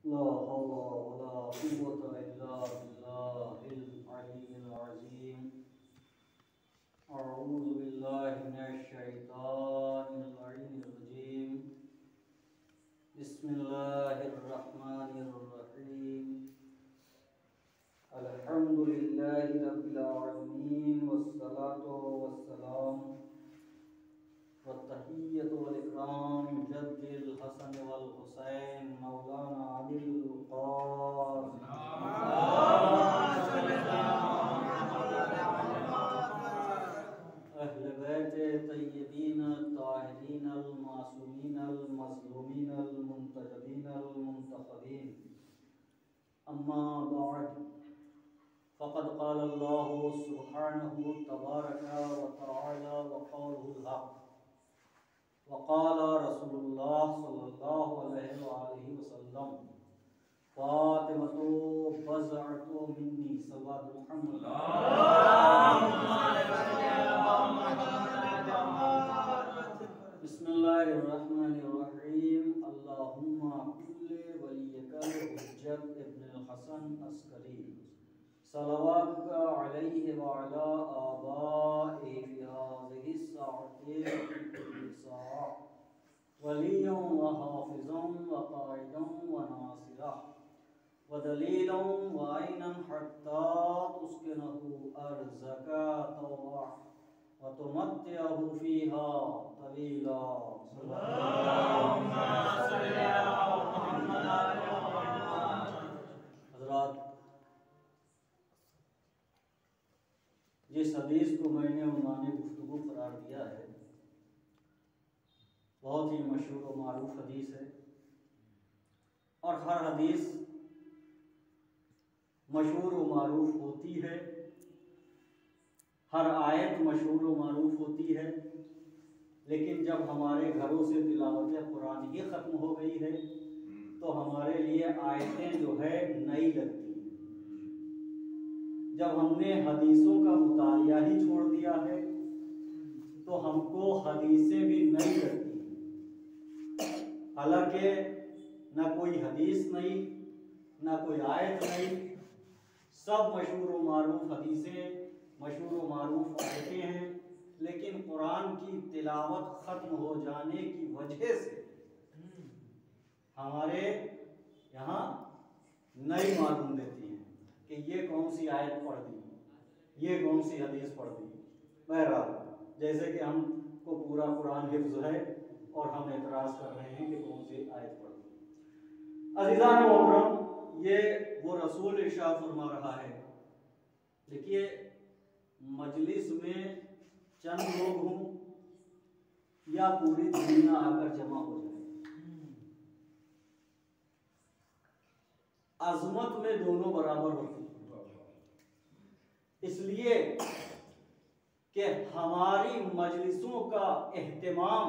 ला हौला वला कुव्वता इल्ला बिल्लाहिल अलीय्यिल अज़ीम। अऊज़ु बिल्लाहि मिनश शैतानिर रजीम। बिस्मिल्लाहिर रहमानिर रहीम। अल्हम्दुलिल्लाहि रब्बिल आलमीन वस्सलातु वस्सलाम वत्तहिय्यतु वल इकराम जद्दिल हसन वल हुसैन मौलाना अलिल क़ासिम अहले बैते तय्यबीन ताहिरीन अल मासूमीन अल मज़लूमीन अल मुंतजबीन अल मुंतखबीन। अम्मा बअद फ़क़द क़ाल अल्लाहु सुब्हानहु तबारक व तआला व क़ौलुहुल हक़ व क़ाल रसूलुल्लाह सल्लल्लाहु अलैहि वसल्लम फ़ातिमतु बज़अतु मिन्नी सल्लल्लाहु मुहम्मद। बिस्मिल्लाहिर्रहमानिर्रहीम। अल्लाहुम्मा कुल्ले वलियकल हुज्जत इब्नुल हसन अस्करी सलवातुका अलैहि व अला आबाइहि फी हाज़िहि स्साअति व फी कुल्ली साअ वलिय्यन व हाफ़िज़न व क़ाइदन व नासिरन व दलीलन व ऐनन हत्ता तुस्किनहु अर्ज़का तौअन व तुमत्तिअहु फ़ीहा तवीला। हज़रात, जिस हदीस को मैंने उन्होंने गुफ्तगू करार दिया है बहुत ही मशहूर और मारूफ हदीस है, और हर हदीस मशहूर व मारूफ होती है, हर आयत मशहूर व मारूफ होती है, लेकिन जब हमारे घरों से तिलावत कुरान ही ख़त्म हो गई है तो हमारे लिए आयतें जो है नई लगती हैं। जब हमने हदीसों का मुतालिया ही छोड़ दिया है तो हमको हदीसें भी नई लगती हैं। हालांकि ना कोई हदीस नई, ना कोई आयत नई, सब मशहूर व मारूफ हदीसें, मशहूर व मारूफ आयतें हैं, लेकिन कुरान की तिलावत ख़त्म हो जाने की वजह से हमारे यहाँ नई मालूम देती हैं कि ये कौन सी आयत पढ़ दी, ये कौन सी हदीस पढ़ दी। बहरहाल, जैसे कि हमको पूरा कुरान हिफ्ज़ है और हम एतराज़ कर रहे हैं कि कौन सी आयत पढ़ दी। अज़ीज़ान मोहतरम, ये वो रसूल इरशाद फरमा रहा है। देखिए, मजलिस में चंद लोग हों या पूरी दुनिया आकर जमा हो जाए, अजमत में दोनों बराबर होती है। इसलिए कि हमारी मजलिसों का एहतमाम,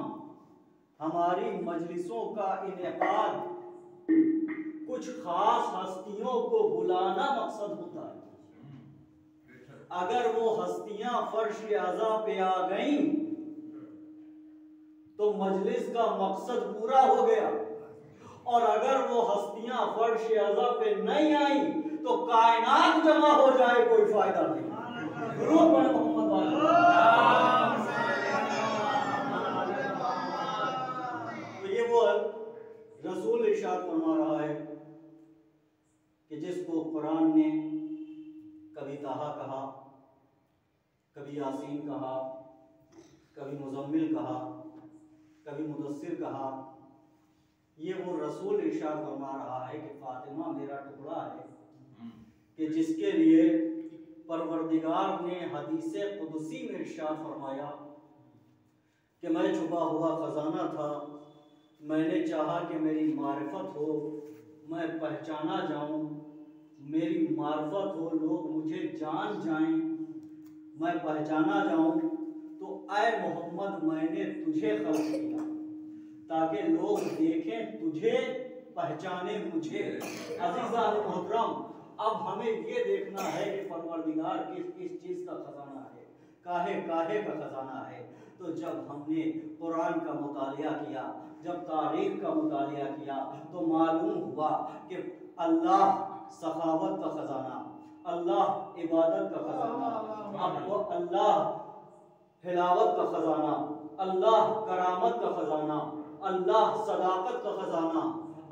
हमारी मजलिसों का इनेकाद कुछ खास हस्तियों को बुलाना मकसद होता है। अगर वो हस्तियां फर्श आज़ा पे आ गईं तो मजलिस का मकसद पूरा हो गया, और अगर वो हस्तियां फर्श आज़ा पे नहीं आई तो कायनात जमा हो जाए, कोई फायदा नहीं। तो ये वो रसूल इरशाद फरमा रहा है कि जिसको कुरान ने कभी ताहा कहा, कभी यासीन कहा, कभी मुज़म्मिल कहा, कभी मुदस्सिर कहा, ये वो रसूल इरशाद फरमा रहा है कि फातिमा मेरा टुकड़ा है कि जिसके लिए परवरदिगार ने हदीसे कुदसी में इरशाद फरमाया कि मैं छुपा हुआ खजाना था, मैंने चाहा कि मेरी मारिफत हो, मैं पहचाना जाऊं, मेरी मारिफत हो, लोग मुझे जान जाएं, मैं पहचाना जाऊं, तो ऐ मोहम्मद मैंने तुझे खल्क़ किया ताकि लोग देखें तुझे, पहचाने मुझे। अज़ीज़ान मोहतरम, अब हमें ये देखना है कि परवरदिगार किस किस चीज़ का खजाना है, काहे काहे का खजाना है। तो जब हमने कुरान का मुतालिया किया, जब तारीख का मुतालिया किया, तो मालूम हुआ कि अल्लाह सखावत का खजाना, अल्लाह इबादत का खजाना, अल्लाह हिलावत का खजाना, अल्लाह करामत का खजाना, अल्लाह सदाकत का खजाना,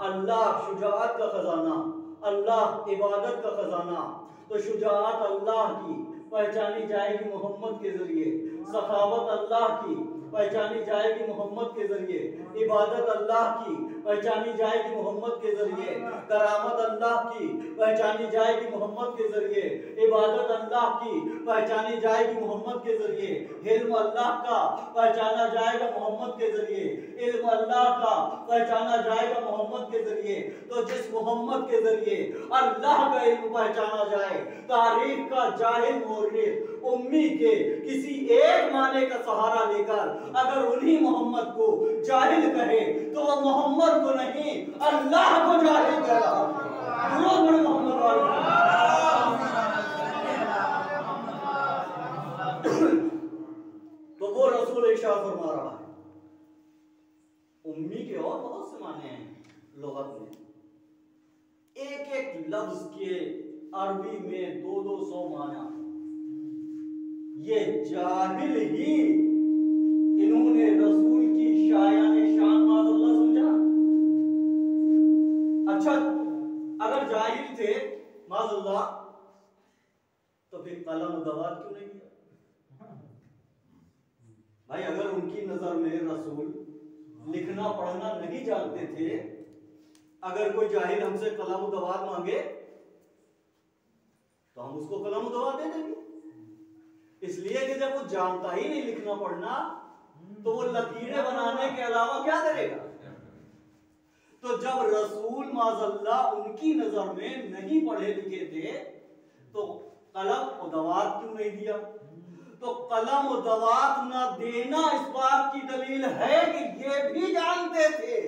अल्लाह शुजाअत का खजाना, अल्लाह इबादत का खजाना। तो शुजाअत अल्लाह की पहचानी जाएगी मोहम्मद के जरिए, सखावत अल्लाह की पहचानी जाएगी मोहम्मद के जरिए, इबादत अल्लाह की पहचानी जाएगी मोहम्मद के जरिए, करामत अल्लाह की पहचानी जाएगी मोहम्मद के जरिए, इबादत अल्लाह की पहचानी जाएगी मोहम्मद के जरिए, इल्म अल्लाह का पहचाना जाएगा मोहम्मद के जरिए, इल्म अल्लाह का पहचाना जाएगा मोहम्मद के जरिए। तो जिस मोहम्मद के जरिए अल्लाह का इल्म पहचाना जाए, तारीख का जाहिल मुर्रिख उम्मी के किसी एक माने का सहारा लेकर अगर उन्हीं मोहम्मद को जाहिल कहे तो वह मोहम्मद को नहीं अल्लाह को जाहिल कहा। मोहम्मद तो वो रसूल इरशाद फरमा रहा है, उम्मी के और बहुत से माने हैं लुगत में, एक एक लफ्ज के अरबी में 200-200 माना। ये जाहिल ही इन्होंने रसूल की शायान शान माज़अल्लाह समझा। अच्छा, अगर जाहिल थे माज़अल्लाह तो फिर कलम दवात क्यों नहीं दिया? भाई अगर उनकी नजर में रसूल लिखना पढ़ना नहीं जानते थे, अगर कोई जाहिल हमसे कलम दवात मांगे तो हम उसको कलम दवात दे देंगे, इसलिए कि जब वो जानता ही नहीं लिखना पढ़ना तो वो लकीरें बनाने के अलावा क्या करेगा। तो जब रसूल माज़अल्लाह उनकी नजर में नहीं पढ़े लिखे थे तो कलम और दवात क्यों नहीं दिया? तो कलम और दवात ना देना इस बात की दलील है कि ये भी जानते थे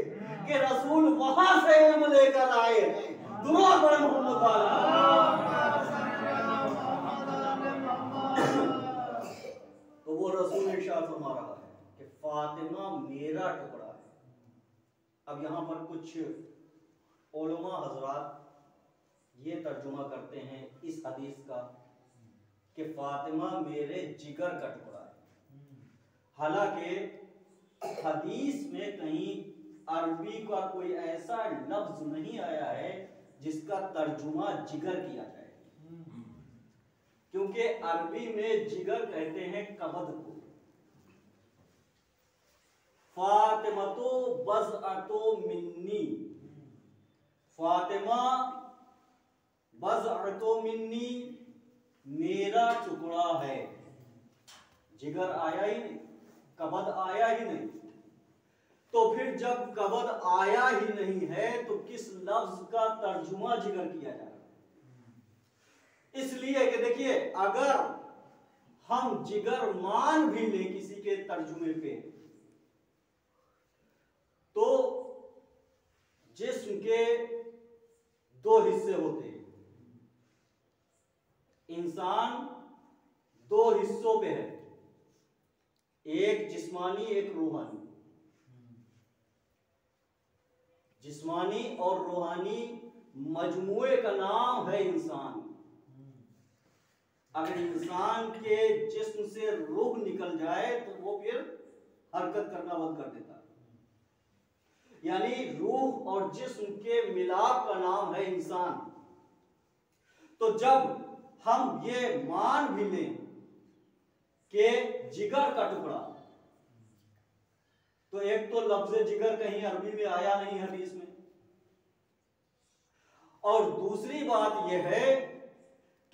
कि रसूल वहां से इल्म लेकर आए हैं। दुआ पढ़े मोहम्मद वाला। तो वो रसूल इरशाद फरमा रहा है कि फातिमा मेरा टुकड़ा है। अब यहाँ पर कुछ उलमा हजरात ये तर्जुमा करते हैं इस हदीस का कि फातिमा मेरे जिगर का टुकड़ा है। हालांकि हदीस में कहीं अरबी का कोई ऐसा लफ्ज नहीं आया है जिसका तर्जुमा जिगर किया जाए, क्योंकि अरबी में जिगर कहते हैं कबद को। फातिमतो बज़अतो मिन्नी, फातिमा बज़अतो मिन्नी मेरा टुकड़ा है। जिगर आया ही नहीं, कबद आया ही नहीं। तो फिर जब कबद आया ही नहीं है तो किस लफ्ज का तर्जुमा जिगर किया जा रहा है? इसलिए कि देखिए, अगर हम जिगर मान भी लें किसी के तर्जुमे पे तो जिस्म के दो हिस्से होते हैं। इंसान दो हिस्सों पे है, एक जिस्मानी एक रूहानी। जिस्मानी और रूहानी मजमुए का नाम है इंसान। अगर इंसान के जिस्म से रूह निकल जाए तो वो फिर हरकत करना बंद कर देता है। यानी रूह और जिस्म के मिलाप का नाम है इंसान। तो जब हम ये मान भी लें कि जिगर का टुकड़ा, तो एक तो लफ्ज़ जिगर कहीं अरबी में आया नहीं हदीस में, और दूसरी बात यह है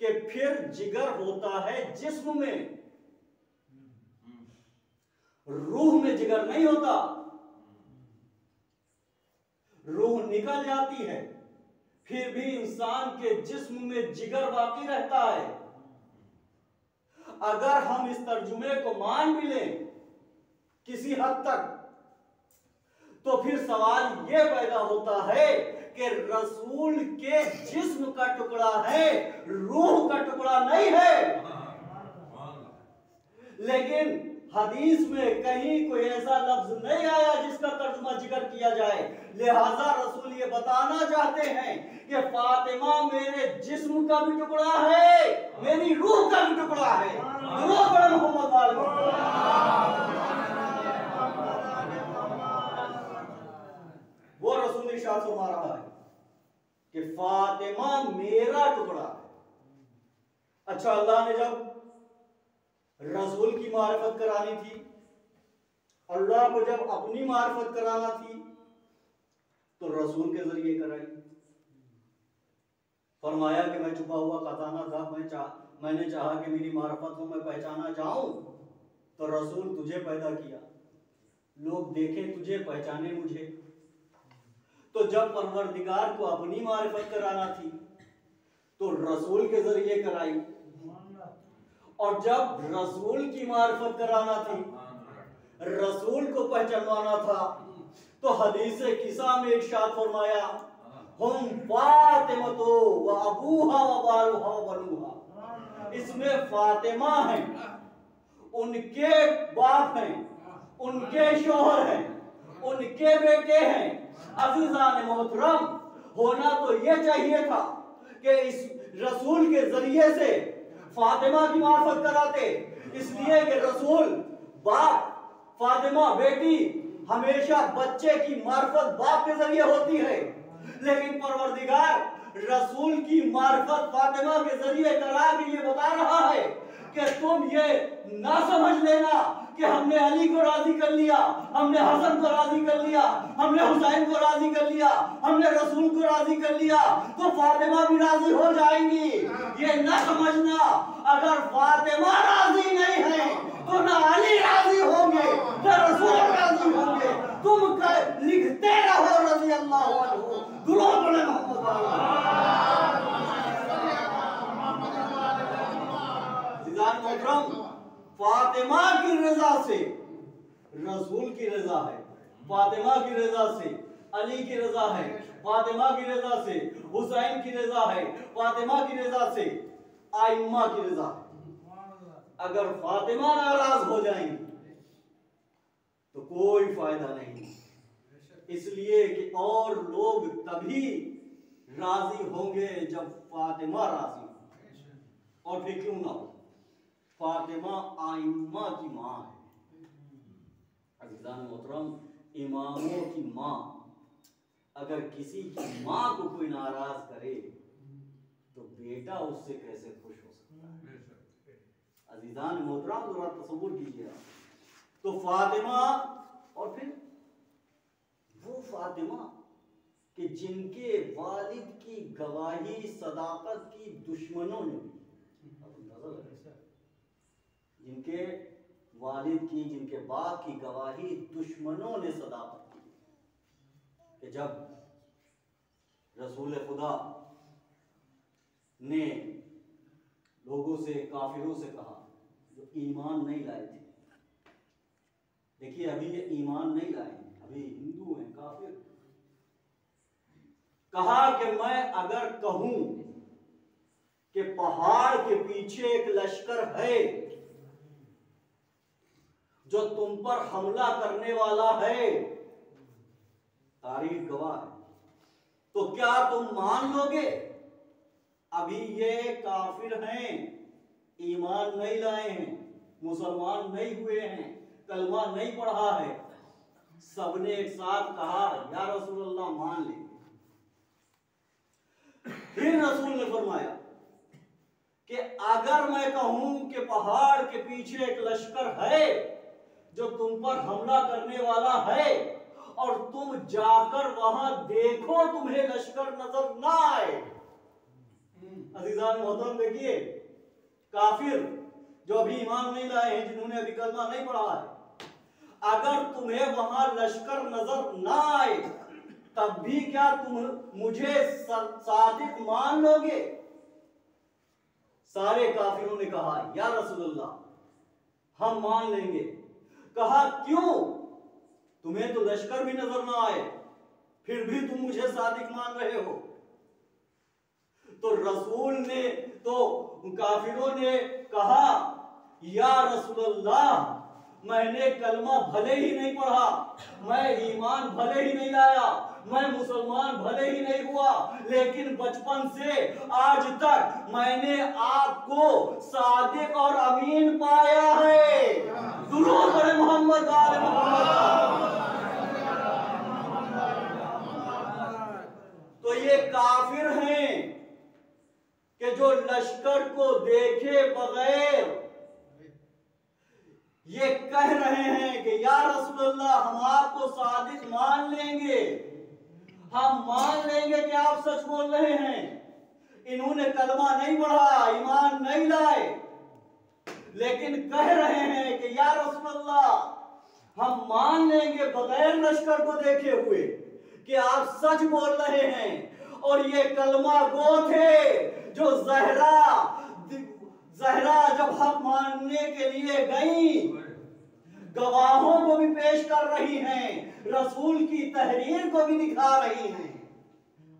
कि फिर जिगर होता है जिस्म में, रूह में जिगर नहीं होता। रूह निकल जाती है, फिर भी इंसान के जिस्म में जिगर बाकी रहता है। अगर हम इस तर्जुमे को मान भी लें किसी हद तक, तो फिर सवाल यह पैदा होता है कि रसूल के जिस्म का टुकड़ा है, रूह का टुकड़ा नहीं है। लेकिन हदीस में कहीं कोई ऐसा लफ्ज नहीं आया जिसका तर्जुमा जिक्र किया जाए। लिहाजा रसूल ये बताना चाहते हैं कि फातिमा मेरे जिस्म का भी टुकड़ा है, मेरी रूह का भी टुकड़ा है। मोहम्मद वो रसूल इरशाद फरमा रहा है कि फातिमा मेरा टुकड़ा है। अच्छा, अल्लाह ने जब रसूल की मारिफत करानी थी, अल्लाह को जब अपनी मारिफत कराना थी, तो रसूल के जरिए कराई। फरमाया कि मैं छुपा हुआ खजाना था, मैंने चाहा कि मेरी मारिफत को मैं पहचाना चाहूं, तो रसूल तुझे पैदा किया, लोग देखें तुझे, पहचाने मुझे। तो जब परवरदिगार को अपनी मारिफत कराना थी तो रसूल के जरिए कराई, और जब रसूल की मारिफत कराना थी, रसूल को पहचानवाना था, तो हदीस किसा में इरशाद फरमाया, हम फातिमतो व अबूहा व बालुहा व बनुहा। इसमें फातिमा है, उनके बाप हैं, उनके शोहर हैं, उनके बेटे हैं। अज़ीज़ान मोहतरम, होना तो ये चाहिए था कि इस रसूल के जरिए से फातिमा की मार्फत कराते, इसलिए कि रसूल बाप, फातिमा बेटी, हमेशा बच्चे की मार्फत बाप के जरिए होती है। लेकिन परवरदिगार रसूल की मार्फत फातिमा के जरिए करा के ये बता रहा है कि तुम ये ना समझ लेना कि हमने अली को राजी कर लिया, हमने हसन को राजी कर लिया, हमने हुसैन को राजी कर लिया, हमने रसूल को राजी कर लिया तो फातिमा भी राजी हो जाएंगी। ये ना समझना, अगर फातिमा राजी नहीं है तो ना अली राजी होंगे, ना रसूल राजी होंगे। तुम लिखते रहो रज़ी अल्लाह अन्हु, दुरूद पढ़े मोहम्मद। फातिमा की रजा से रसूल की रजा है, फातिमा की रजा से अली की रजा है, फातिमा की रजा से हुसैन की रजा है, फातिमा की रजा से आइम्मा की रजा है। अगर फातिमा नाराज हो जाएंगी तो कोई फायदा नहीं, इसलिए कि और लोग तभी राजी होंगे जब फातिमा राजी हो। और फिर क्यों ना हो, फातिमा आइम्मा की माँ है। अज़ीज़ान मोहतरम, इमामों की माँ, अगर किसी की माँ को कोई नाराज करे तो बेटा उससे कैसे खुश हो सकता है। अज़ीज़ान मोहतरम, जरा तसव्वुर कीजिए। तो फातिमा, और फिर वो फातिमा कि जिनके वालिद की गवाही सदाकत की दुश्मनों ने दी, जिनके वालिद की, जिनके बाप की गवाही दुश्मनों ने सदाकत की, कि जब रसूल खुदा ने लोगों से, काफिरों से कहा जो ईमान नहीं लाए थे, देखिए अभी ये ईमान नहीं लाए, अभी हिंदू हैं, काफिर, कहा कि मैं अगर कहूं कि पहाड़ के पीछे एक लश्कर है जो तुम पर हमला करने वाला है, तारीख गवाह है, तो क्या तुम मान लोगे? अभी ये काफिर हैं, ईमान नहीं लाए हैं, मुसलमान नहीं हुए हैं, कलमा नहीं पढ़ा है। सबने एक साथ कहा या रसूल अल्लाह मान लेंगे। फिर रसूल ने फरमाया कि अगर मैं कहूं कि पहाड़ के पीछे एक लश्कर है जो तुम पर हमला करने वाला है और तुम जाकर वहां देखो, तुम्हें लश्कर नजर ना आए। अजीजान मोहतरम, देखिए काफिर जो अभी ईमान नहीं लाए हैं, जिन्होंने अभी कलमा नहीं पढ़ा है, अगर तुम्हें वहां लश्कर नजर ना आए तब भी क्या तुम मुझे सादिक मान लोगे? सारे काफिरों ने कहा या रसूलल्लाह हम मान लेंगे। कहा क्यों? तुम्हें तो लश्कर भी नजर ना आए, फिर भी तुम मुझे सादिक मान रहे हो। तो रसूल ने, तो काफिरों ने कहा या रसूलल्लाह मैंने कलमा भले ही नहीं पढ़ा, मैं ईमान भले ही नहीं लाया, मैं मुसलमान भले ही नहीं हुआ, लेकिन बचपन से आज तक मैंने आपको सादिक और अमीन पाया है। दुरूद पढ़े मोहम्मद आले मोहम्मद। तो ये काफिर हैं कि जो लश्कर को देखे बगैर ये कह रहे हैं कि या रसूलल्लाह हम आपको सादिक मान लेंगे, हम मान लेंगे कि आप सच बोल रहे हैं। इन्होंने कलमा नहीं पढ़ा, ईमान नहीं लाए, लेकिन कह रहे हैं कि या रसूलल्लाह हम मान लेंगे बगैर लश्कर को देखे हुए कि आप सच बोल रहे हैं। और ये कलमा गो थे जो ज़हरा जब हक मानने के लिए गई, गवाहों को भी पेश कर रही हैं, रसूल की तहरीर को भी दिखा रही हैं।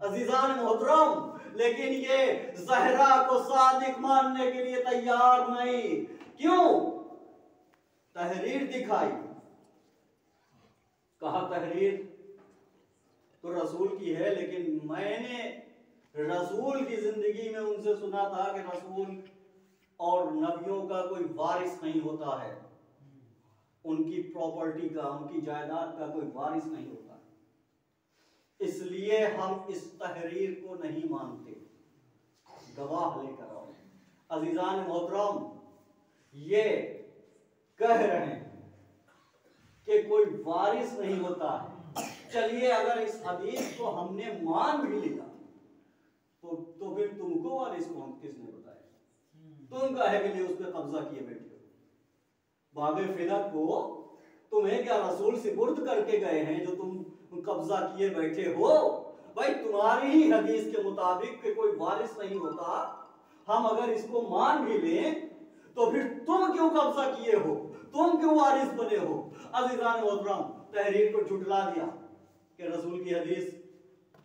अजीजान मोहतरम, लेकिन ये ज़हरा को सादिक मानने के लिए तैयार नहीं। क्यों? तहरीर दिखाई, कहा तहरीर तो रसूल की है, लेकिन मैंने रसूल की जिंदगी में उनसे सुना था कि रसूल और नबियों का कोई वारिस नहीं होता है, उनकी प्रॉपर्टी का, उनकी जायदाद का कोई वारिस नहीं होता, इसलिए हम इस तहरीर को नहीं मानते। गवाह लेकर आओ। अजीजान मोहतरम, ये कह रहे हैं कि कोई वारिस नहीं होता है। चलिए अगर इस हदीस को हमने मान भी लिया तो फिर तुमको वारिस कौन किसने बताया? तुम काहे के लिए उस पर कब्जा किए बैठे हो? बागे फिदक को तुम्हें क्या रसूल सुपुर्द करके गए हैं जो तुम कब्जा किए बैठे हो? भाई तुम्हारी ही हदीस के मुताबिक कि कोई वारिस नहीं होता, हम अगर इसको मान भी लें तो फिर तुम क्यों कब्जा किए हो? तुम क्यों वारिस बने हो? अज़ीज़ान मोहतरम, तहरीर को झुठला दिया कि रसूल की हदीस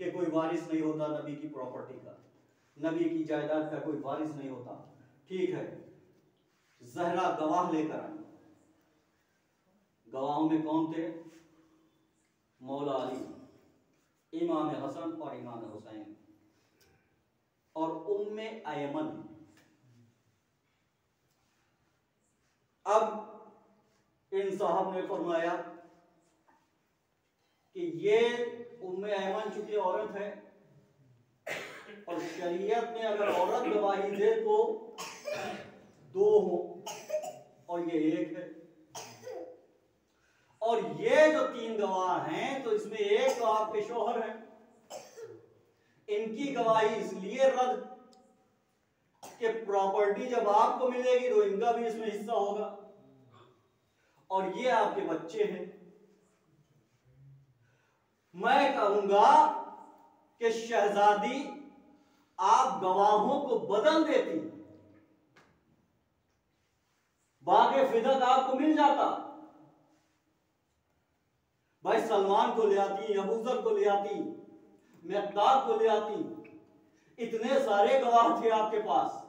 के कोई वारिस नहीं होता, नबी की प्रॉपर्टी का, नबी की जायदाद का कोई वारिस नहीं होता। ठीक है, ज़हरा गवाह लेकर आई। गवाहों में कौन थे? मौला अली, इमाम हसन और इमाम हुसैन और उम्मे अयमन। अब इन साहब ने फरमाया कि ये उम्मे अयमन चूंकि औरत है और शरीयत में अगर औरत गवाही दे तो दो हो और ये एक है, और ये जो तीन गवाह हैं तो इसमें एक तो आपके शोहर हैं, इनकी गवाही इसलिए रद्द कि प्रॉपर्टी जब आपको मिलेगी तो इनका भी इसमें हिस्सा होगा, और ये आपके बच्चे हैं। मैं कहूंगा कि शहजादी आप गवाहों को बदल देती, बागे फिदक आपको मिल जाता, भाई सलमान को ले आती, अबूजर को ले आती, मिक़दाद को ले आती, इतने सारे गवाह थे आपके पास,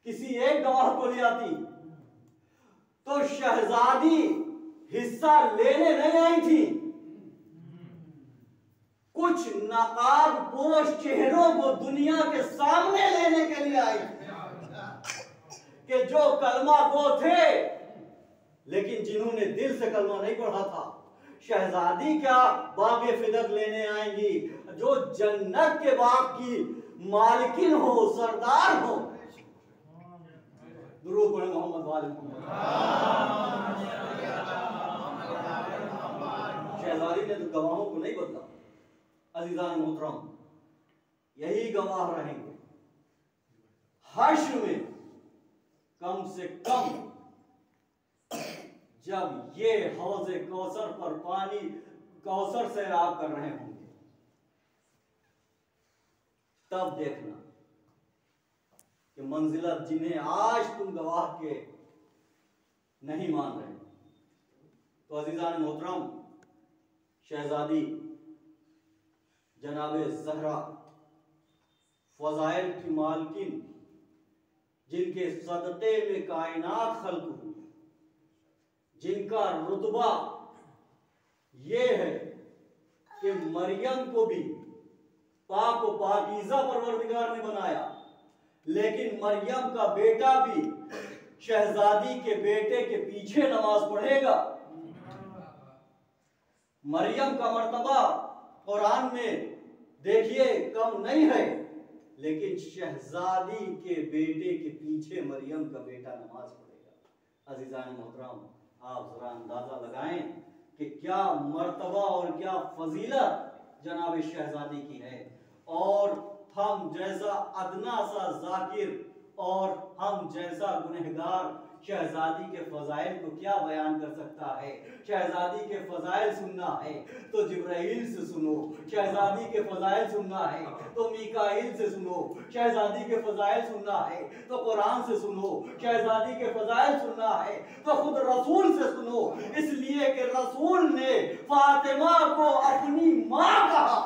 किसी एक गवाह को ले आती तो शहजादी हिस्सा लेने नहीं आई थी, कुछ नकाब पोश चेहरों को दुनिया के सामने लेने के लिए आई कि जो कलमा गो थे लेकिन जिन्होंने दिल से कलमा नहीं पढ़ा था। शहजादी क्या बागे फिदक लेने आएंगी जो जन्नत के बाग की मालिकिन हो, सरदार हो। दुरूद पढ़े मोहम्मद वाले मोहम्मद। शहजादी ने तो गवाहों को नहीं बदला। अजीजान मोहतरम, यही गवाह रहेंगे हश्र में, कम से कम जब ये हौज़े कौसर पर पानी कौसर सैराब कर रहे होंगे, तब देखना कि मंजिलत जिन्हें आज तुम गवाह के नहीं मान रहे। तो अजीजान मोहतरम, शहजादी जनाबे ज़हरा फ़ज़ाइल की मालकिन, जिनके सदक़े में कायनात खल्क़ हुई, जिनका रुतबा ये है कि मरियम को भी पाक व पाकीज़ा परवरदिगार ने बनाया, लेकिन मरियम का बेटा भी शहजादी के बेटे के पीछे नमाज पढ़ेगा। मरियम का मर्तबा कुरान में देखिए कम नहीं है, लेकिन शहजादी के बेटे के पीछे मरियम का बेटा नमाज पढ़ेगा। अजीजान मोहतरम, आप जरा अंदाजा लगाएं कि क्या मर्तबा और क्या फजीलत जनाब शहजादी की है। और हम जैसा अदना सा जाकिर और हम जैसा गुनहगार शहजादी के फजाइल को क्या बयान कर सकता है। शहजादी के फजाइल सुनना है तो जिब्राइल से सुनो, शहजादी के फजाइल सुनना है तो मीकाइल से सुनो, शहजादी के फजाइल सुनना है तो कुरान से सुनो, शहजादी के फजाइल सुनना है तो खुद रसूल से सुनो, इसलिए कि रसूल ने फातिमा को अपनी माँ कहा।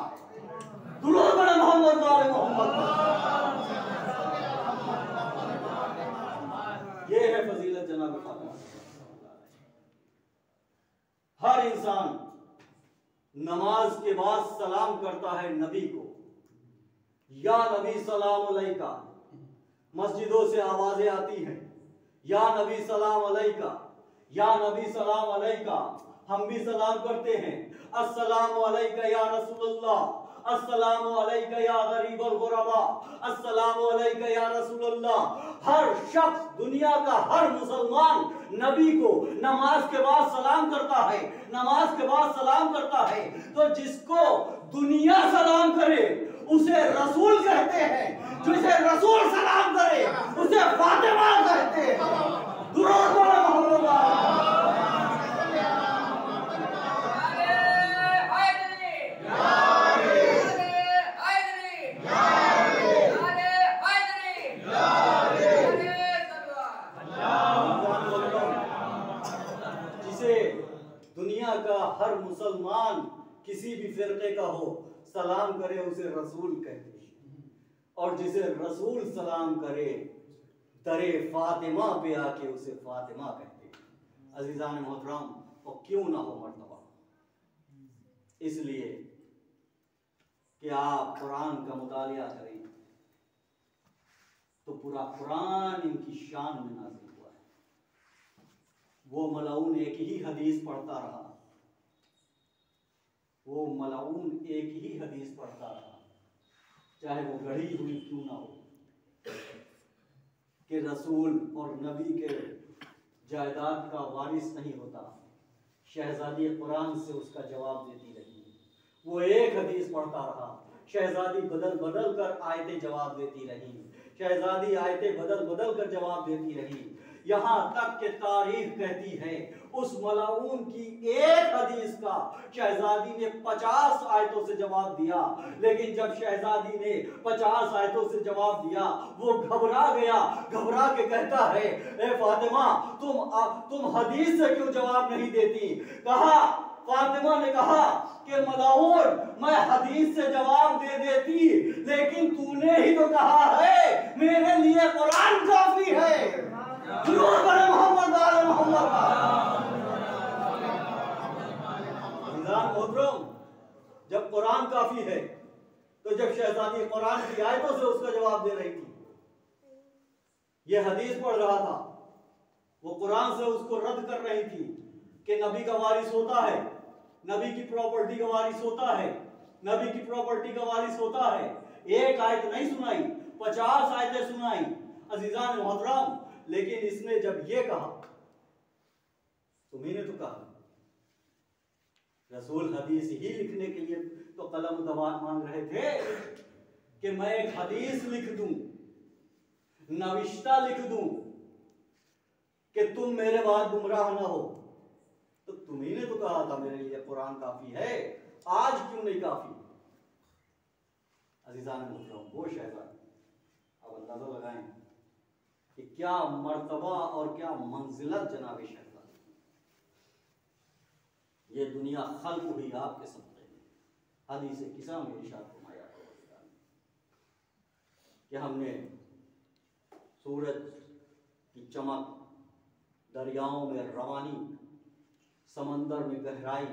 दुरूद पढ़े मोहम्मद वाले मोहम्मद। ये है फजीलत जनाब फातिमा। हर इंसान नमाज के बाद सलाम करता है नबी को, या नबी सलाम अलैका। मस्जिदों से आवाजें आती हैं, या नबी सलाम अलैका, या नबी सलाम अलैका। हम भी सलाम करते हैं, अस्सलामु अलैका या रसूलल्लाह, अस्सलामु अलैका या गरीबुल गुरबा, अस्सलामु अलैका या रसूलल्लाह। हर शख्स, दुनिया का हर मुसलमान नबी को नमाज के बाद सलाम करता है, नमाज के बाद सलाम करता है। तो जिसको दुनिया सलाम करे उसे रसूल कहते हैं, जिसे रसूल सलाम करे उसे फातिमा कहते हैं। दुरूद पढ़े मोहम्मद। दुनिया का हर मुसलमान किसी भी फिरके का हो सलाम करे उसे रसूल कहते हैं, और जिसे रसूल सलाम करे दरे फातिमा पे आके उसे फातिमा कहते हैं। अजीजान मोहतरम, और क्यों ना हो मर्तबा, इसलिए कि आप कुरान का मुतालिया करें तो पूरा कुरान इनकी शान में नाज़िल हुआ है। वो मलाऊन एक ही हदीस पढ़ता रहा, वो मलाऊन एक ही हदीस पढ़ता रहा, चाहे वो गढ़ी हुई क्यों ना हो, कि रसूल और नबी के जायदाद का वारिस नहीं होता। शहजादी कुरान से उसका जवाब देती रही, वो एक हदीस पढ़ता रहा, शहजादी बदल बदल कर आयतें जवाब देती रही, शहजादी आयतें बदल बदल कर जवाब देती रही। यहाँ तक कि तारीख कहती है उस मलाऊन की एक हदीस का शहजादी ने 50 आयतों से जवाब दिया, लेकिन जब शहजादी ने 50 आयतों से जवाब दिया वो घबरा गया, घबरा के कहता है, ए फातिमा तुम हदीस से क्यों जवाब नहीं देती। कहा, फातिमा ने कहा कि मलाऊन मैं हदीस से जवाब दे देती, लेकिन तूने ही तो कहा है मेरे लिए कुरान काफी है। दुरूद पढ़े मोहम्मद वाले मोहम्मद। जब कुरान काफी है तो जब शहजादी कुरान की आयतों से उसका जवाब दे रही थी, यह हदीस पढ़ रहा था, वो कुरान से उसको रद्द कर रही थी कि नबी का वारिस होता है, नबी की प्रॉपर्टी का वारिस होता है, नबी की प्रॉपर्टी का वारिस होता है। एक आयत नहीं सुनाई, 50 आयतें सुनाई अजीजान मोहतरम। लेकिन इसने जब ये कहा, तुम्ही ने तो कहा, रसूल हदीस ही लिखने के लिए तो कलम दवात मांग रहे थे कि मैं एक हदीस लिख दूं, नविश्ता लिख दूं कि तुम मेरे बाद गुमराह ना हो। तो तुम्ही ने तो कहा था मेरे लिए कुरान काफी है, आज क्यों नहीं काफी। अजीजान मोहतरम, वो शहजादी, अब अंदाजा लगाएं कि क्या मर्तबा और क्या मंजिलत जनाब शहजादी। ये दुनिया खल्क हुई आपके सदक़े में। हदीस किसा में इरशाद फरमाया कि हमने सूरज की चमक, दरियाओं में रवानी समंदर में गहराई,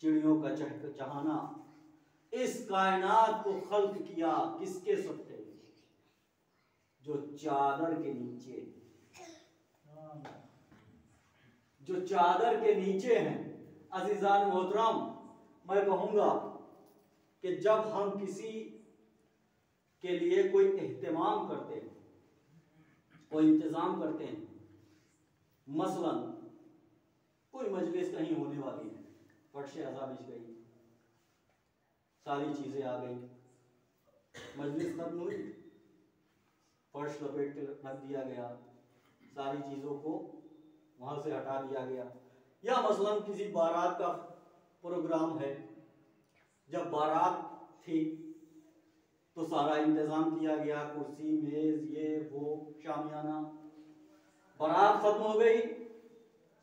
चिड़ियों का चहचहाना, इस कायनात को खल्क किया किसके सत्ते? जो चादर के नीचे, जो चादर के नीचे हैं। अजीजान मोहतरम, मैं कहूंगा कि जब हम किसी के लिए कोई एहतमाम करते हैं, कोई इंतजाम करते हैं, मसलन कोई मजलिस कहीं होने वाली है, फर्श अज़ा बिछ गई, सारी चीजें आ गई, मजलिस खत्म हुई, फर्श लपेट के रख दिया गया, सारी चीजों को वहां से हटा दिया गया। या मसलन किसी बारात का प्रोग्राम है, जब बारात थी तो सारा इंतजाम किया गया, कुर्सी मेज ये वो शामियाना। बारात खत्म हो गई,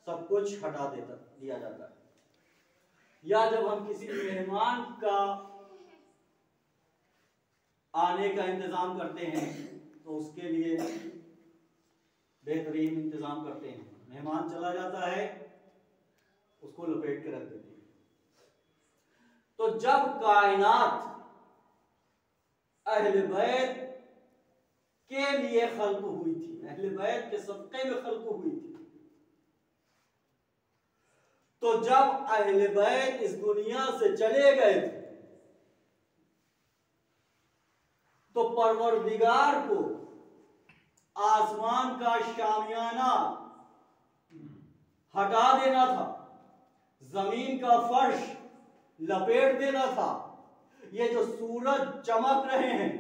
सब कुछ हटा दिया जाता है। या जब हम किसी मेहमान का आने का इंतजाम करते हैं तो उसके लिए बेहतरीन इंतजाम करते हैं। मेहमान चला जाता है, उसको लपेट के रख देते हैं। तो जब कायनात अहले बैत के लिए खल्क हुई थी, अहले बैत के सदक़े में खल्क हुई थी, तो जब अहले बैत इस दुनिया से चले गए थे तो परवरदिगार को आसमान का शामियाना हटा देना था, जमीन का फर्श लपेट देना था, ये जो सूरज चमक रहे हैं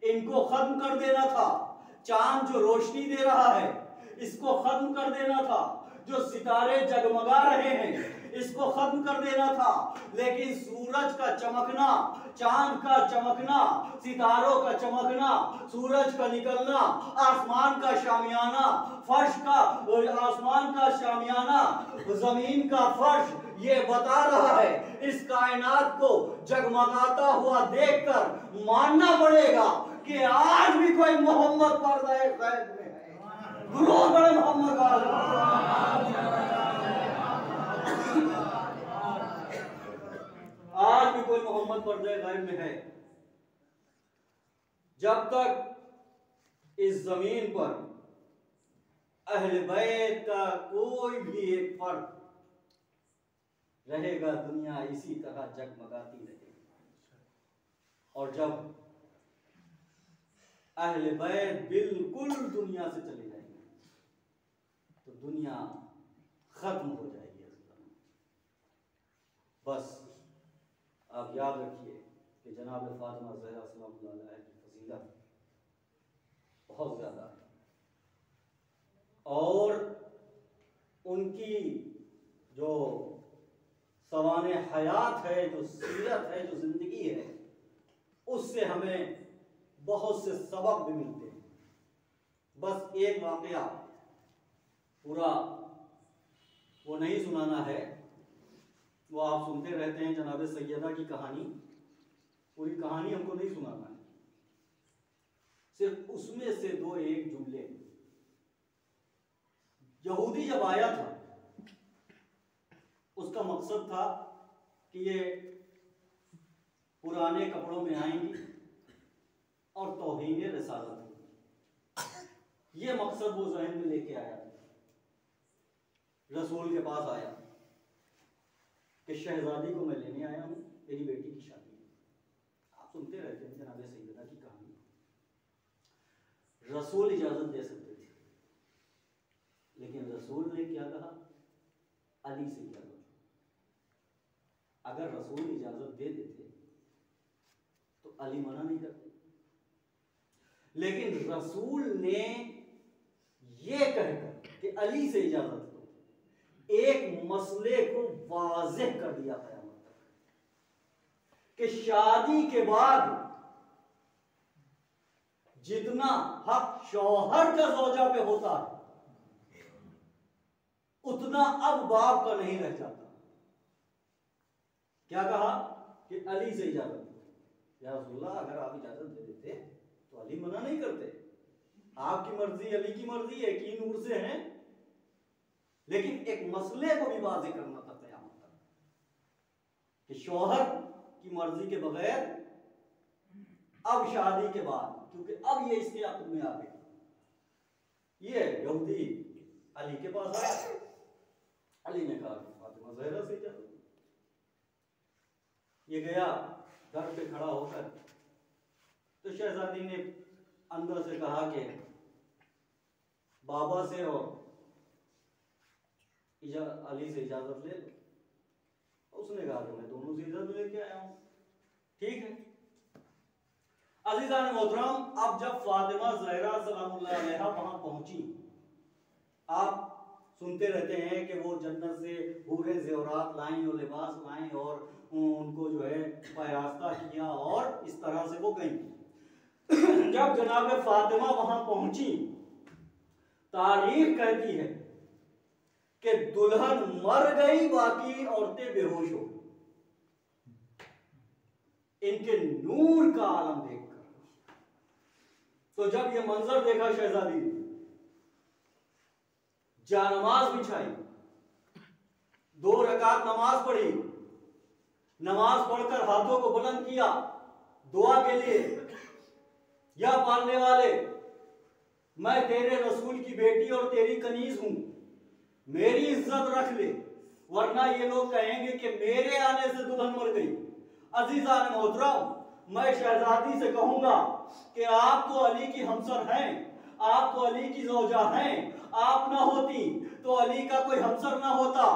इनको खत्म कर देना था, चांद जो रोशनी दे रहा है इसको खत्म कर देना था, जो सितारे जगमगा रहे हैं इसको खत्म कर देना था। लेकिन सूरज का चमकना, चांद का चमकना, सितारों का चमकना, सूरज का निकलना, आसमान का शामियाना, फर्श का, आसमान का शामियाना, जमीन का फर्श, ये बता रहा है इस कायनात को जगमगाता हुआ देखकर मानना पड़ेगा कि आज भी कोई मोहम्मद पर्दा गैब में है। दुरूद बड़े मोहम्मद आज भी कोई मोहम्मद पर्दा गैब में है। जब तक इस जमीन पर अहले बैत का कोई भी एक फर्द रहेगा, दुनिया इसी तरह जगमगाती रहेगी। और जब अहले बैत बिल्कुल दुनिया से चले जाएंगे तो दुनिया खत्म हो जाएगी। बस आप याद रखिए कि जनाब फातिमा ज़हरा सलामुल्लाह अलैहा की फजीलत बहुत ज़्यादा है और उनकी जो सवाने हयात है, जो सीरत है, जो जिंदगी है, उससे हमें बहुत से सबक भी मिलते हैं। बस एक वाकया पूरा वो नहीं सुनाना है, वो आप सुनते रहते हैं जनाब सैयदा की कहानी, पूरी कहानी हमको नहीं सुनाना है, सिर्फ उसमें से दो एक जुमले। यहूदी जब आया था उसका मकसद था कि ये पुराने कपड़ों में आएंगी और तौहीन रिसालत होगी। ये मकसद वो ज़हन में लेके आया, रसूल के पास आया कि शहजादी को मैं लेने आया हूं, मेरी बेटी की शादी है। आप सुनते रहते हैं जनाब सैयदा की कहानी। रसूल इजाजत दे सकते थे, लेकिन रसूल ने क्या कहा? अली से इजाजत। अगर रसूल इजाजत दे देते तो अली मना नहीं करते, लेकिन रसूल ने यह कहकर कि अली से इजाजत दो, एक मसले को वाज़ेह कर दिया क़यामत तक कि शादी के बाद जितना हक शौहर का ज़ौजा पे होता है उतना अब बाप का नहीं रह जाता। क्या कहा कि अली से इजाजत दो। या रसूलल्लाह, अगर आप इजाजत दे देते तो अली मना नहीं करते, आपकी मर्जी, अली की मर्जी है कि नूर से हैं, लेकिन एक मसले को भी वाज़ेह करना था क़यामत तक कि शौहर की मर्जी के बगैर अब शादी के बाद, क्योंकि अब ये इसके अक़द में आ गए, ये यहूदी अली के पास आया। अली ने कहा फातिमा ज़हरा से इजाज़त, ये गया दर पे खड़ा होकर, तो शहजादी ने अंदर से कहा कि बाबा से और अली से इजाजत ले लो। उसने कहा कि मैं दोनों से इजाजत लेके आया हूं। ठीक है अज़ीज़ान मोहतरम, अब जब फातिमा ज़हरा सलामुल्लाह अलैहा वहां पहुंची, आप सुनते रहते हैं कि वो जन्नत से हूरे ज़ेवरात लाईं और लिबास लाईं और उनको जो है पैरास्ता किया और इस तरह से वो गई। जब जनाब फातिमा वहां पहुंची, तारीख कहती है कि दुल्हन मर गई, बाकी औरतें बेहोश हो, इनके नूर का आलम देखकर। तो जब ये मंजर देखा शहजादी ने जानमाज बिछाई, 2 रकात नमाज पढ़ी, नमाज पढ़कर हाथों को बुलंद किया दुआ के लिए, या पालने वाले मैं तेरे रसूल की बेटी और तेरी कनीज हूं, मेरी इज्जत रख ले, वरना ये लोग कहेंगे कि मेरे आने से दुल्हन मर गई। अजीजान मोहतरम, मैं शहजादी से कहूंगा कि आप तो अली की हमसर हैं, आप तो अली की ज़ौजा हैं, आप ना होती तो अली का कोई हमसर ना होता,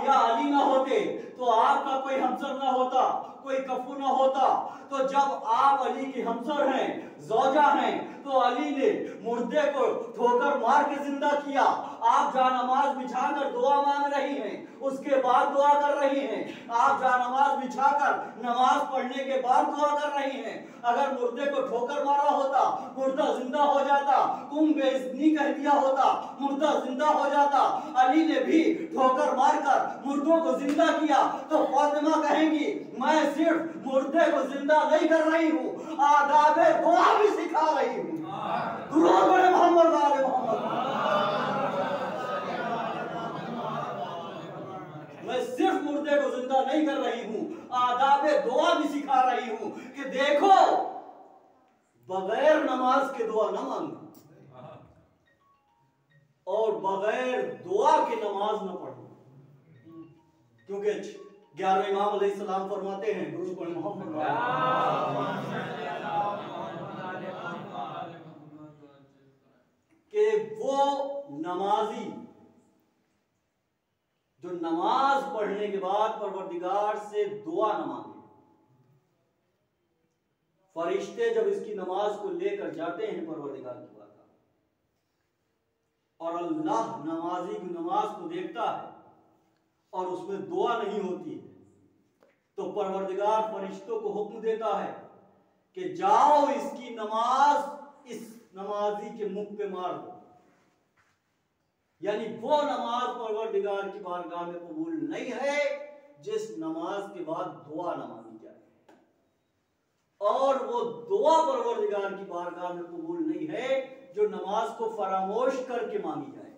या अली ना होते तो आपका कोई हमसर ना होता, कोई कफू ना होता। तो जब आप अली की हमसर हैं, ज़ौजा हैं, तो अली ने मुर्दे को ठोकर मार के जिंदा किया, आप जानमाज बिछाकर दुआ मांग रही हैं, उसके बाद दुआ कर रही हैं, आप जानमाज बिछाकर नमाज पढ़ने के बाद दुआ कर रही हैं। अगर मुर्दे को ठोकर मारा होता, मुर्दा जिंदा हो जाता, तुम बेइज्जती कह दिया होता, मुर्दा जिंदा हो जाता, अली ने भी ठोकर मारकर मुर्दों को जिंदा किया, तो फातिमा कहेंगी मैं सिर्फ मुर्दे को जिंदा नहीं कर रही हूँ, आदाबे दुआ भी सिखा रही हूँ। दुरूद पढ़े मोहम्मद आले मोहम्मद। मैं सिर्फ मुर्दे को जिंदा नहीं कर रही हूँ, आदाबे दुआ भी सिखा रही हूँ कि देखो बगैर नमाज के दुआ न मांगना और बगैर दुआ के नमाज न पढ़ना, क्योंकि 11वें इमाम अलैहिस्सलाम फरमाते हैं, दुरूद पढ़े मोहम्मद, कि वो नमाजी जो नमाज पढ़ने के बाद परवरदिगार से दुआ न मांगे, फरिश्ते जब इसकी नमाज को लेकर जाते हैं परवरदिगार की बारगाह, और अल्लाह नमाजी की नमाज को देखता है और उसमें दुआ नहीं होती, तो परवरदिगार फरिश्तों को हुक्म देता है कि जाओ इसकी नमाज इस नमाजी के मुख पे मार दो। यानी वो नमाज परवरदिगार की बारगाह में कबूल नहीं है जिस नमाज के बाद दुआ न मांगी जाए, और वो दुआ परवरदिगार की बारगाह में कबूल नहीं है जो नमाज को फरामोश करके मांगी जाए।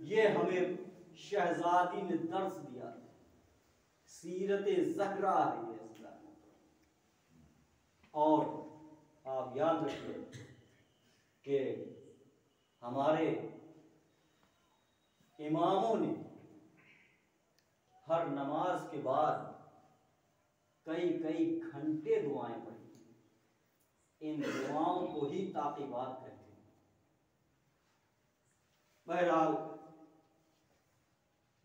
ये हमें शहजादी ने दर्स दिया, सीरत ज़हरा है ये। और आप याद रखिए कि हमारे इमामों ने हर नमाज के बाद कई कई घंटे दुआएं पढ़ी, इन दुआओं को ही ताक़ीबात कहते हैं। बहरहाल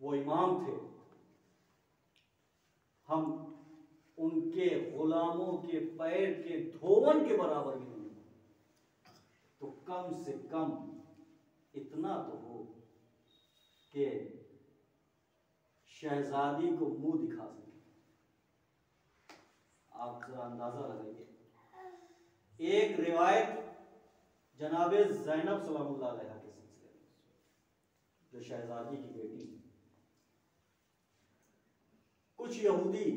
वो इमाम थे, हम उनके गुलामों के पैर के धोवन के बराबर भी नहीं, तो कम से कम इतना तो हो कि शहजादी को मुंह दिखा सके। आप जरा अंदाजा लगाइए। एक रिवायत जनाबे ज़ैनब सलामुल्लाह अलैहा के सिलसिले में, जो शहजादी की बेटी, कुछ यहूदी,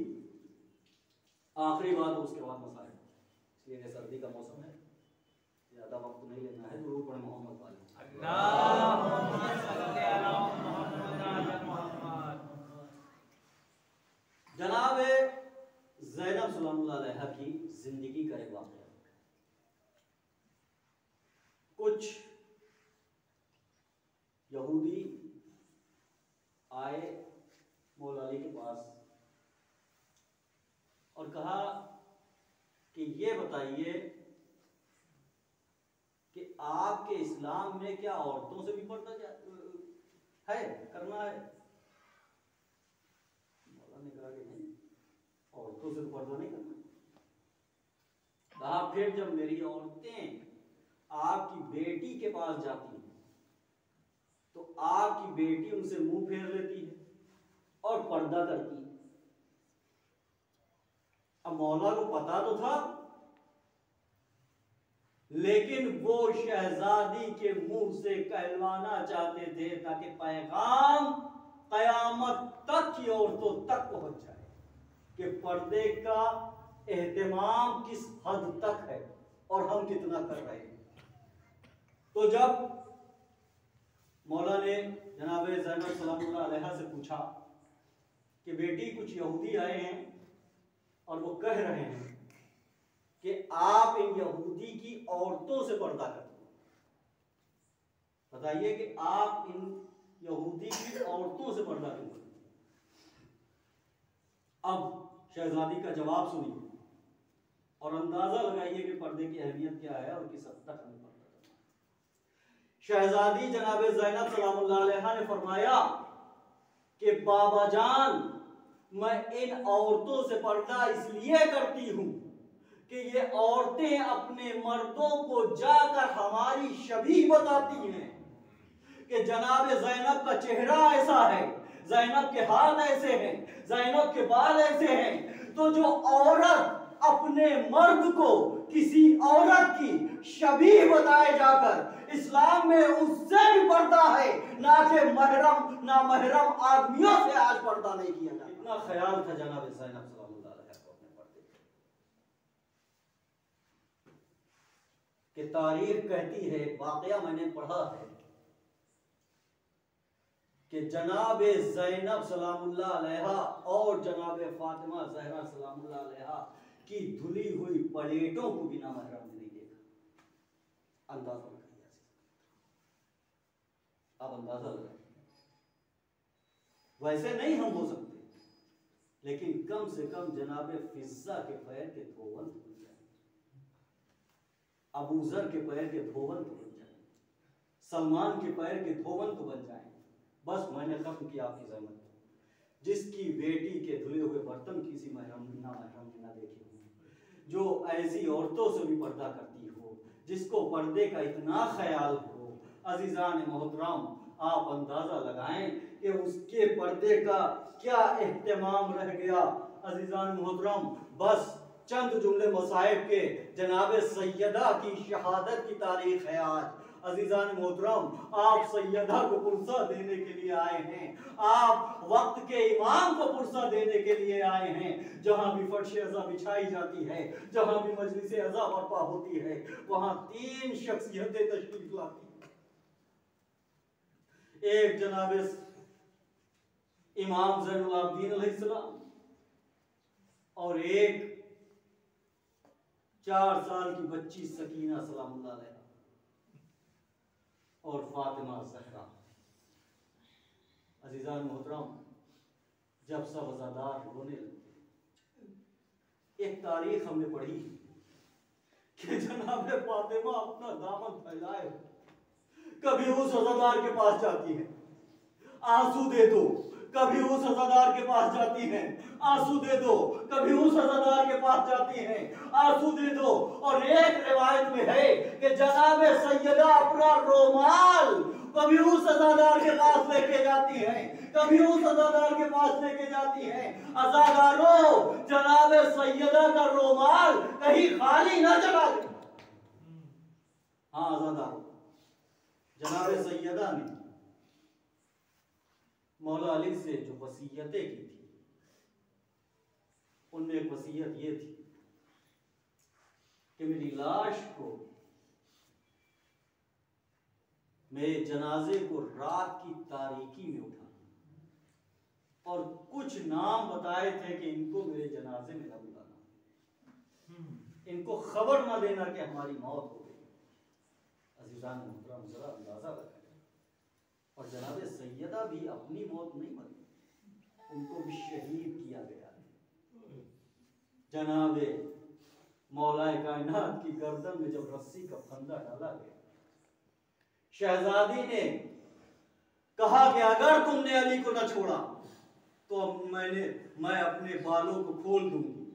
आखिरी बात उसके बाद मसाइल, इसलिए सर्दी का मौसम है, ज्यादा वक्त नहीं लेना है, दुरूद पढ़े मोहम्मद वाले। कुछ यहूदी आए मौला अली के पास और कहा कि ये बताइए कि आपके इस्लाम में क्या औरतों से भी पर्दा है, करना है? मौला ने कहा कि नहीं, औरतों से तो पर्दा नहीं करना। कहा फिर जब मेरी औरतें आपकी बेटी के पास जाती हैं तो आपकी बेटी उनसे मुंह फेर लेती है और पर्दा करती है। अब मौला को पता तो था, लेकिन वो शहजादी के मुंह से कहलवाना चाहते थे ताकि पैगाम कयामत तक की औरतों तक पहुंच जाए कि पर्दे का एहतमाम किस हद तक है और हम कितना कर रहे हैं। तो जब मौला ने जनाब ज़ैनब सलामुल्लाह अलैहा से पूछा कि बेटी कुछ यहूदी आए हैं और वो कह रहे हैं कि आप इन यहूदी की औरतों से पर्दा करते हैं, बताइए कि आप इन यहूदी की औरतों से पर्दा क्यों करते हैं? अब शहजादी का जवाब सुनिए और अंदाजा लगाइए कि पर्दे की अहमियत क्या है और किस हद तक हमें पर्दा करना है। शहजादी जनाब ज़ैनब सलामुल्लाह अलैहा ने फरमाया कि बाबा जान, मैं इन औरतों से पर्दा इसलिए करती हूं कि ये औरतें अपने मर्दों को जाकर हमारी शबीह बताती हैं कि जनाब ज़ैनब का चेहरा ऐसा है, ज़ैनब के हाथ ऐसे हैं, ज़ैनब के बाल ऐसे हैं। तो जो औरत अपने मर्द को किसी औरत की शबीह बताए जाकर, इस्लाम में उससे भी पर्दा है, ना कि महरम ना महरम आदमियों से आज पर्दा नहीं किया जाता। इतना ख्याल था जनाब ज़ैनब सलामुल्लाह अलैहा को अपने पर्दे कि तारीख कहती है, वाकया मैंने पढ़ा है कि जनाब ज़ैनब सलामुल्लाह अलैहा और जनाब फातिमा ज़हरा सलामुल्लाह अलैहा की धुली हुई प्लेटों को बिना महरम ने नहीं देखा। अंदाजा लगाइए, आप अंदाजा लगाइए। वैसे नहीं हम हो सकते, लेकिन कम से कम जनाब फिज़्ज़ा के पैर के धोवन तो बन जाए, अबू ज़र के पैर के धोवन तो बन जाए, सलमान के पैर के धोवन तो बन जाए। बस मैंने खत्म किया आपकी ज़हमत। जिसकी बेटी के धुले हुए बर्तन किसी महरम ना महरम ने ना देखे हो, जो ऐसी औरतों से भी पर्दा करती हो, जिसको पर्दे का इतना ख्याल हो, अजीज़ान मोहतरम आप अंदाजा लगाएं कि उसके पर्दे का क्या एहतमाम रह गया। अजीज़ान मोहतरम, बस चंद जुमले मसाइब के जनाब सैयदा की शहादत की तारीख है आज। अजीज़ान मोहतरम, आप सैयदा को पुरसा देने के लिए आए हैं, आप वक्त के इमाम को पुरसा देने के लिए आए हैं। जहां भी फर्श अज़ा बिछाई जाती है, जहां भी मजलिस अज़ा बर्पा होती है, वहां तीन शख्सियतें तशरीफ लाती हैं। एक जनाब इमाम ज़ैनुल आबिदीन अलैहिस्सलाम और एक 4 साल की बच्ची सकीना सलामुल्लाह अलैहा और फातिमा ज़हरा। अज़ीज़ान मोहतरम, जब सब अज़ादार रोने लगे, एक तारीख हमने पढ़ी कि जनाब फातिमा अपना दामन फैलाए कभी उस अज़ादार के पास जाती है, आंसू दे दो, कभी उस अज़ादार के पास जाती हैं, आंसू दे दो, कभी उस अज़ादार के पास जाती हैं, आंसू दे दो। और एक रिवायत में है कि जनाब सैयदा अपना रोमाल कभी उस अज़ादार के पास लेके जाती हैं, कभी उस अज़ादार के पास लेके जाती हैं। अज़ादारों, जनाब सैयदा का रोमाल कहीं खाली ना चला दे। हाँ अज़ादारों, जनाब सैयदा ने मौला अली से जो वसीयतें की थी, उनमें एक वसीयत ये थी कि मेरी लाश को, मेरे जनाजे को रात की तारीकी में उठाना, और कुछ नाम बताए थे कि इनको मेरे जनाजे में न बुलाना, इनको खबर न देना कि हमारी मौत हो गई। अज़ीज़ान मोहतरम जरा अंदाजा लगाएं, और जनाब सैयदा भी अपनी मौत नहीं मरी, उनको भी शहीद किया गया है। जनाब मौलाए कायनात की गर्दन में जब रस्सी का फंदा डाला गया, शहजादी ने कहा कि अगर तुमने अली को न छोड़ा तो अब मैं अपने बालों को खोल दूंगी।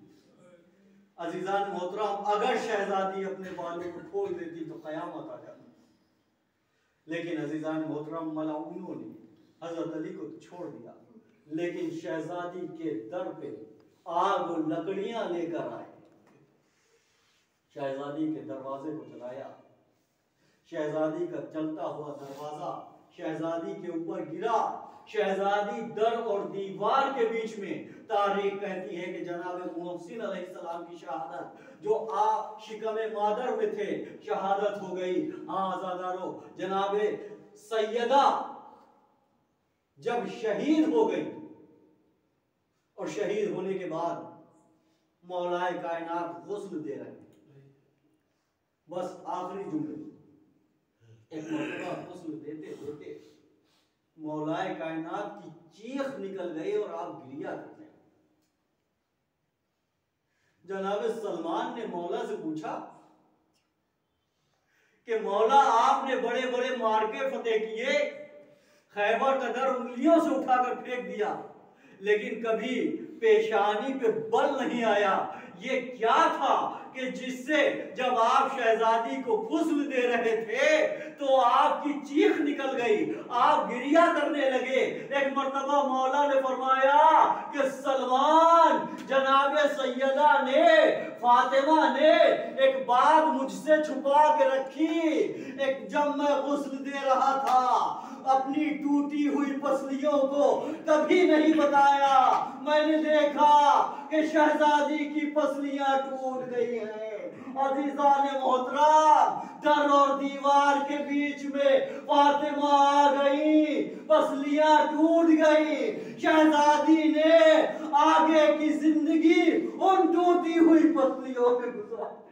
अजीजान मोहतरम, अगर शहजादी अपने बालों को खोल देती तो कयामत आ जाती, लेकिन अजीजान मोहतरम मलाउनों ने हजरत अली को छोड़ दिया, लेकिन शहजादी के दर पे आग और लकड़ियां लेकर आए, शहजादी के दरवाजे को जलाया, शहजादी का जलता हुआ दरवाजा शहजादी के ऊपर गिरा, शहजादी दर और दीवार के बीच में, तारीख कहती है कि जनाब मोहसिन अलैहिस्सलाम की शहादत, जो आप शिकमे मादर में थे, शहादत हो गई। हाँ आज़ादारो, जनाब सैयदा जब शहीद हो गई और शहीद होने के बाद मौलाए कायनात गुस्ल दे रहे हैं, बस आखिरी जुमले, एक मौका गुस्ल देते देते मौलाए कायनात की चीख निकल गई और आप गिरिया करते हैं। जनाब सलमान ने मौला से पूछा कि मौला, आपने बड़े बड़े मार्के फतेह किए, खैबर का दर उंगलियों से उठाकर फेंक दिया, लेकिन कभी पेशानी पे बल नहीं आया। ये क्या था कि जिससे जब आप शहजादी को गुस्ल दे रहे थे तो आपकी चीख निकल गई, आप गिरिया करने लगे। एक मर्तबा मौला ने फरमाया कि सलमान, जनाबे सैयदा ने, फातिमा ने एक बात मुझसे छुपा के रखी। जब मैं गुस्ल दे रहा था अपनी टूटी हुई पसलियों को कभी नहीं बताया, मैंने देखा कि शहजादी की पसलियां टूट गई हैं। अज़ीज़ान मोहतरम, दर और दीवार के बीच में फातिमा आ गई, पसलियां टूट गई, शहजादी ने आगे की जिंदगी उन टूटी हुई पसलियों में गुजारी।